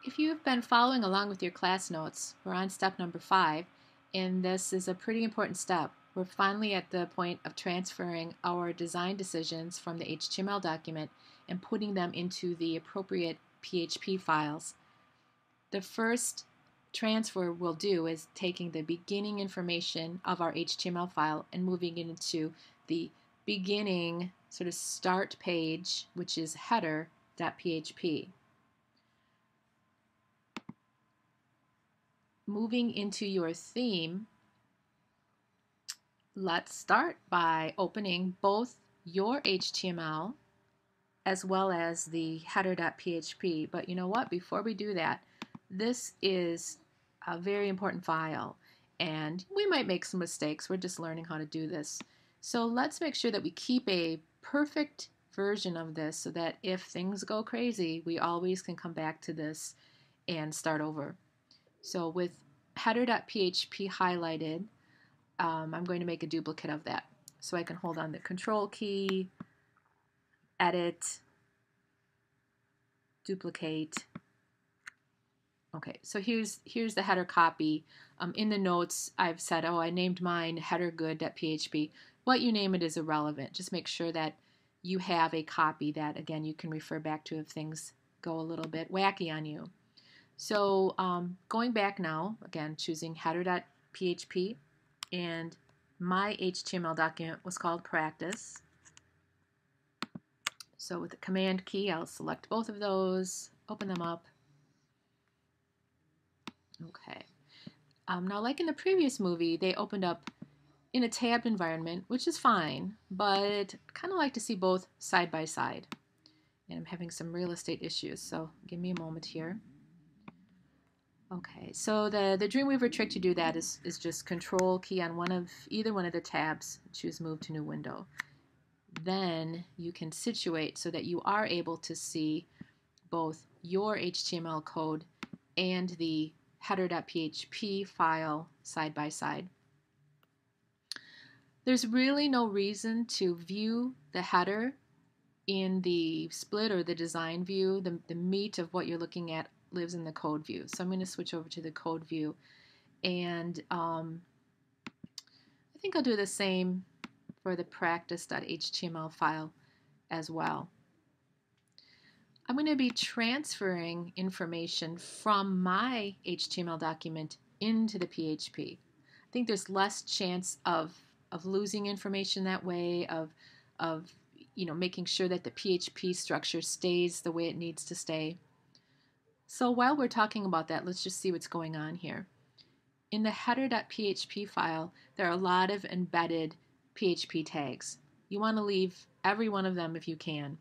If you've been following along with your class notes, we're on step number 5, and this is a pretty important step. We're finally at the point of transferring our design decisions from the HTML document and putting them into the appropriate PHP files. The first transfer we'll do is taking the beginning information of our HTML file and moving it into the beginning sort of start page, which is header.php. Moving into your theme, let's start by opening both your HTML as well as the header.php. But you know what? Before we do that, this is a very important file, and we might make some mistakes. We're just learning how to do this. So let's make sure that we keep a perfect version of this so that if things go crazy, we always can come back to this and start over. So with header.php highlighted, I'm going to make a duplicate of that. So I can hold on the Control key, edit, duplicate. Okay, so here's the header copy. In the notes, I've said, I named mine headergood.php. What you name it is irrelevant. Just make sure that you have a copy that, again, you can refer back to if things go a little bit wacky on you. So going back now, again, choosing header.php, and my HTML document was called practice. So with the command key, I'll select both of those, open them up. Okay. Now, like in the previous movie, they opened up in a tabbed environment, which is fine, but I kind of like to see both side by side. And I'm having some real estate issues, so give me a moment here. Okay, so the Dreamweaver trick to do that is just Control key on either one of the tabs, choose Move to New Window. Then you can situate so that you are able to see both your HTML code and the header.php file side by side. There's really no reason to view the header in the split or the design view. The meat of what you're looking at lives in the code view. So I'm going to switch over to the code view, and I think I'll do the same for the practice.html file as well. I'm going to be transferring information from my HTML document into the PHP. I think there's less chance of losing information that way, of making sure that the PHP structure stays the way it needs to stay. So while we're talking about that, let's just see what's going on here. In the header.php file, there are a lot of embedded PHP tags. You want to leave every one of them if you can.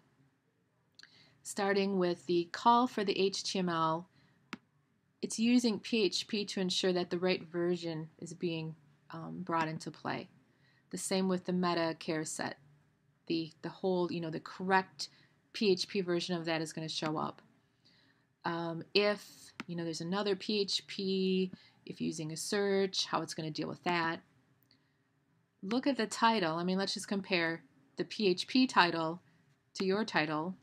Starting with the call for the HTML, it's using PHP to ensure that the right version is being brought into play. The same with the meta care set. The whole, the correct PHP version of that is going to show up. If there's another PHP, if using a search, how it's going to deal with that. Look at the title. Let's just compare the PHP title to your title.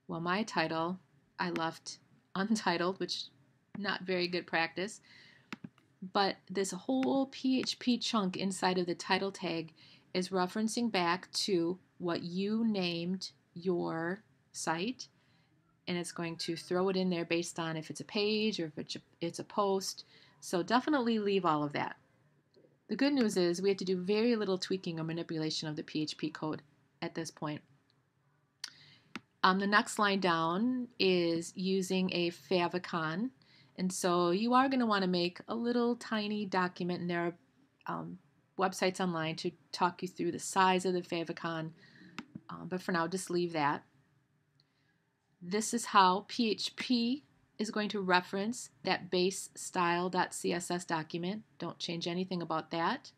Well, my title I left untitled, which not very good practice. But this whole PHP chunk inside of the title tag is referencing back to what you named your site, and it's going to throw it in there based on if it's a page or if it's a post. So definitely leave all of that. The good news is we have to do very little tweaking or manipulation of the PHP code at this point. The next line down is using a favicon, and so you are going to want to make a little tiny document, and there are websites online to talk you through the size of the favicon, but for now just leave that. This is how PHP is going to reference that base style.css document. Don't change anything about that.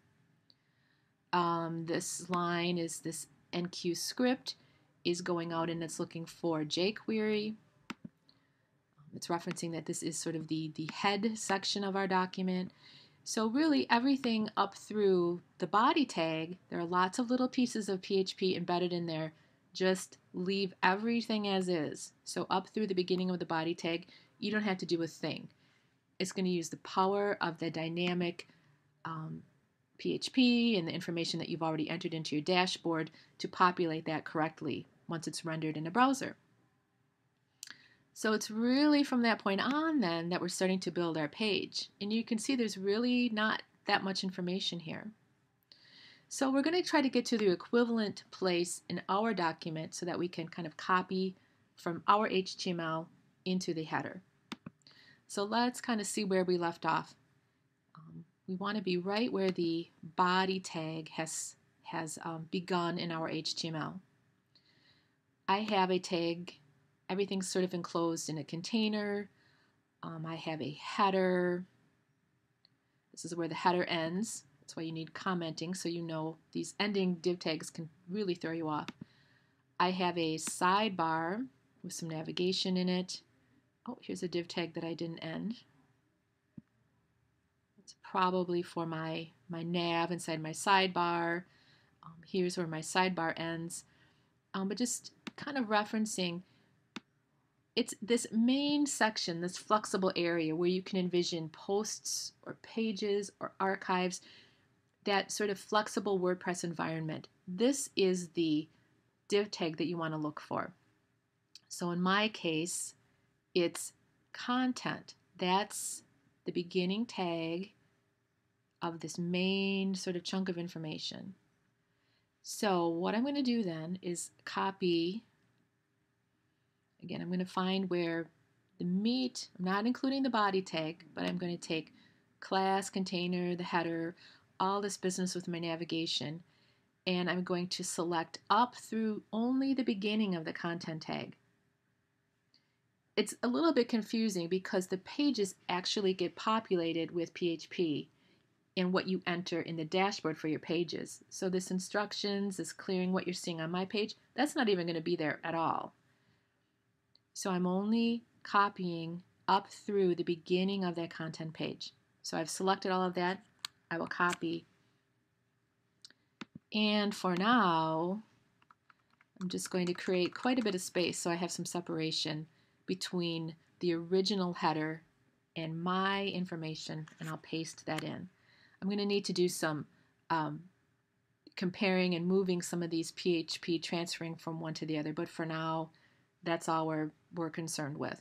This line is this enqueue script is going out and it's looking for jQuery. It's referencing that this is sort of the head section of our document. So really everything up through the body tag, there are lots of little pieces of PHP embedded in there just leave everything as is. So up through the beginning of the body tag, you don't have to do a thing. It's going to use the power of the dynamic PHP and the information that you've already entered into your dashboard to populate that correctly once it's rendered in a browser. So it's really from that point on then that we're starting to build our page. And you can see there's really not that much information here. So we're going to try to get to the equivalent place in our document so that we can kind of copy from our HTML into the header. So let's kind of see where we left off. We want to be right where the body tag has begun in our HTML. I have a tag, everything's sort of enclosed in a container. I have a header. This is where the header ends. That's why you need commenting, so you know these ending div tags can really throw you off. I have a sidebar with some navigation in it. Oh, here's a div tag that I didn't end. It's probably for my nav inside my sidebar. Here's where my sidebar ends. But just kind of referencing, it's this main section, this flexible area where you can envision posts or pages or archives, that sort of flexible WordPress environment. This is the div tag that you want to look for. So in my case, it's content. That's the beginning tag of this main sort of chunk of information. So what I'm going to do then is copy. Again, I'm going to find where the meat, I'm not including the body tag, but I'm going to take class, container, the header, all this business with my navigation, and I'm going to select up through only the beginning of the content tag. It's a little bit confusing because the pages actually get populated with PHP in what you enter in the dashboard for your pages. So this instructions, this clearing what you're seeing on my page, that's not even going to be there at all. So I'm only copying up through the beginning of that content page. So I've selected all of that. I will copy. And for now, I'm just going to create quite a bit of space so I have some separation between the original header and my information, and I'll paste that in. I'm going to need to do some comparing and moving some of these PHP, transferring from one to the other, but for now, that's all we're concerned with.